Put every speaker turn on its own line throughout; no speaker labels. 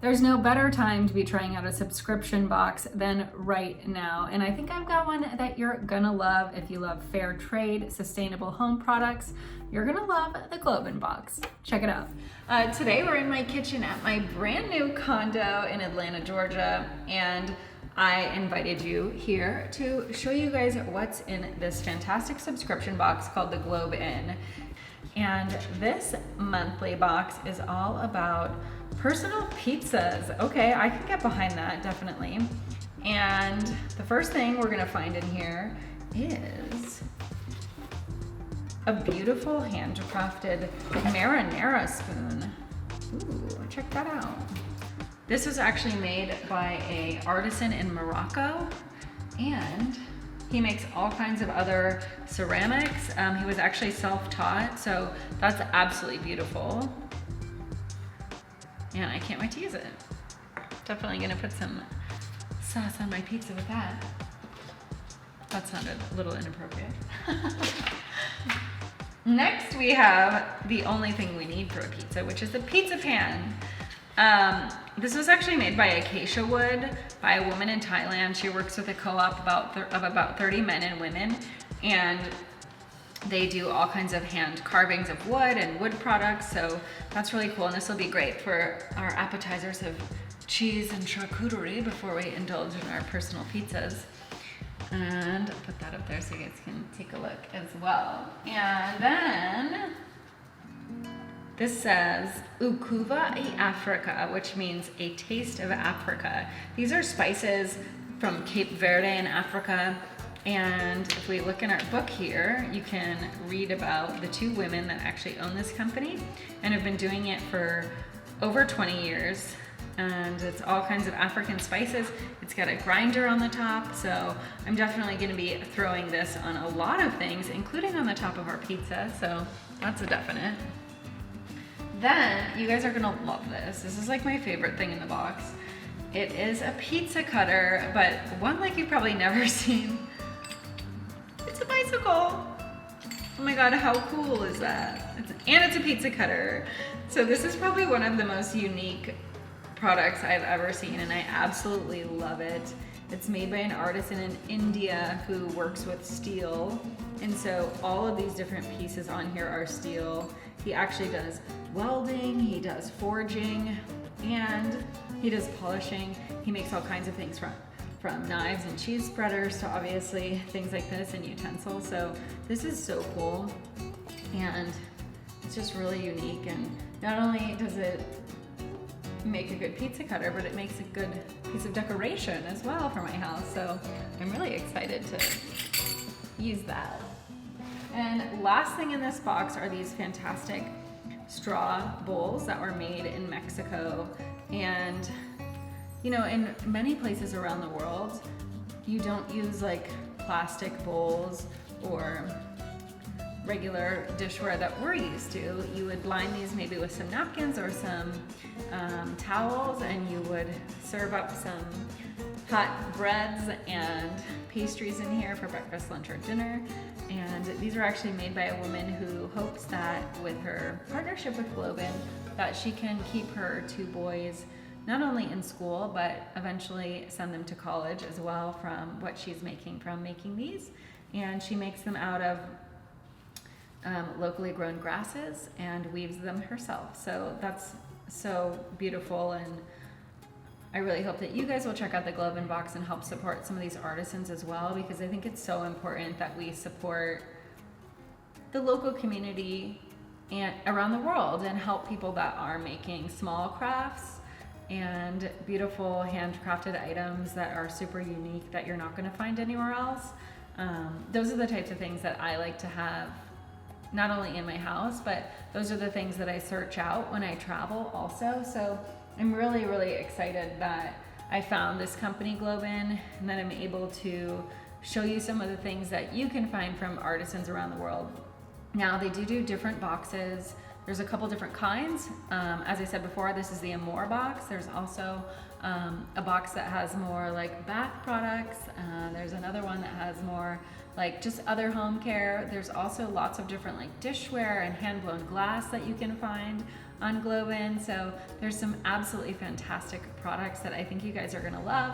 There's no better time to be trying out a subscription box than right now. And I think I've got one that you're gonna love. If you love fair trade, sustainable home products, you're gonna love the GlobeIn box. Check it out. Today we're in my kitchen at my brand new condo in Atlanta, Georgia. And I invited you here to show you guys what's in this fantastic subscription box called the GlobeIn. And this monthly box is all about personal pizzas. Okay, I can get behind that, definitely. And the first thing we're gonna find in here is a beautiful handcrafted Marinara spoon. Ooh, check that out. This was actually made by an artisan in Morocco, and he makes all kinds of other ceramics. He was actually self-taught, so that's absolutely beautiful. And I can't wait to use it. Definitely gonna put some sauce on my pizza with that. That sounded a little inappropriate. Next we have the only thing we need for a pizza, which is the pizza pan. This was actually made by acacia wood by a woman in Thailand. She works with a co-op of about 30 men and women, and they do all kinds of hand carvings of wood and wood products, so that's really cool. And this will be great for our appetizers of cheese and charcuterie before we indulge in our personal pizzas. And I'll put that up there so you guys can take a look as well. And then this says Ukuva e Africa, which means a taste of Africa. These are spices from Cape Verde in Africa. And if we look in our book here, you can read about the two women that actually own this company and have been doing it for over 20 years. And it's all kinds of African spices. It's got a grinder on the top, so I'm definitely gonna be throwing this on a lot of things, including on the top of our pizza, so that's a definite. Then, you guys are gonna love this. This is like my favorite thing in the box. It is a pizza cutter, but one like you've probably never seen. It's a bicycle. Oh my God, how cool is that? And it's a pizza cutter. So this is probably one of the most unique products I've ever seen, and I absolutely love it. It's made by an artisan in India who works with steel. And so all of these different pieces on here are steel. He actually does welding, he does forging, and he does polishing. He makes all kinds of things from knives and cheese spreaders to obviously things like this and utensils. So this is so cool, and it's just really unique. And not only does it make a good pizza cutter, but it makes a good piece of decoration as well for my house. So I'm really excited to use that. And last thing in this box are these fantastic straw bowls that were made in Mexico. And you know, in many places around the world, you don't use like plastic bowls or regular dishware that we're used to. You would line these maybe with some napkins or some towels, and you would serve up some hot breads and pastries in here for breakfast, lunch, or dinner. And these are actually made by a woman who hopes that with her partnership with GlobeIn, that she can keep her two boys not only in school, but eventually send them to college as well from what she's making from making these. And she makes them out of locally grown grasses and weaves them herself. So that's so beautiful, and I really hope that you guys will check out the GlobeIn box and help support some of these artisans as well, because I think it's so important that we support the local community and around the world and help people that are making small crafts and beautiful handcrafted items that are super unique that you're not going to find anywhere else. Those are the types of things that I like to have not only in my house, but those are the things that I search out when I travel also. So I'm really, really excited that I found this company GlobeIn, and that I'm able to show you some of the things that you can find from artisans around the world. Now, they do different boxes. There's a couple different kinds. As I said before, this is the Amore box. There's also a box that has more like bath products. There's another one that has more like just other home care. There's also lots of different like dishware and hand blown glass that you can find. on GlobeIn. So there's some absolutely fantastic products that I think you guys are gonna love.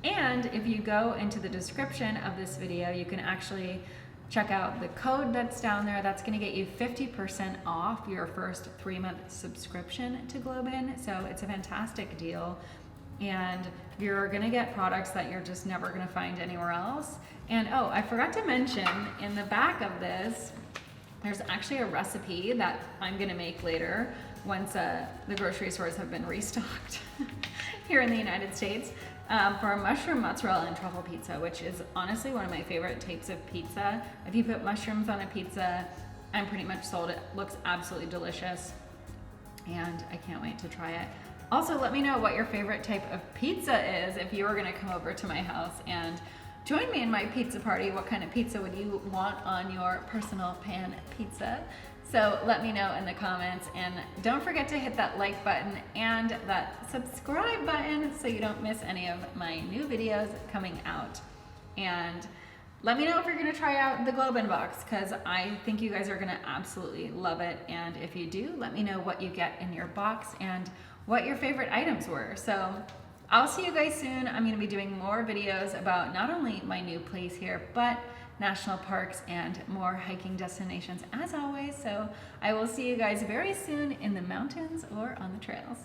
And if you go into the description of this video, you can actually check out the code that's down there. That's gonna get you 50% off your first 3-month subscription to GlobeIn. So it's a fantastic deal. And you're gonna get products that you're just never gonna find anywhere else. And oh, I forgot to mention, in the back of this, there's actually a recipe that I'm gonna make later once the grocery stores have been restocked here in the United States, for a mushroom, mozzarella, and truffle pizza, which is honestly one of my favorite types of pizza. If you put mushrooms on a pizza, I'm pretty much sold. It looks absolutely delicious, and I can't wait to try it. Also, let me know what your favorite type of pizza is if you were gonna come over to my house and join me in my pizza party. What kind of pizza would you want on your personal pan pizza? So let me know in the comments, and don't forget to hit that like button and that subscribe button so you don't miss any of my new videos coming out. And let me know if you're gonna try out the GlobeIn box, because I think you guys are gonna absolutely love it. And if you do, let me know what you get in your box and what your favorite items were. So I'll see you guys soon. I'm gonna be doing more videos about not only my new place here, but national parks and more hiking destinations as always. So I will see you guys very soon in the mountains or on the trails.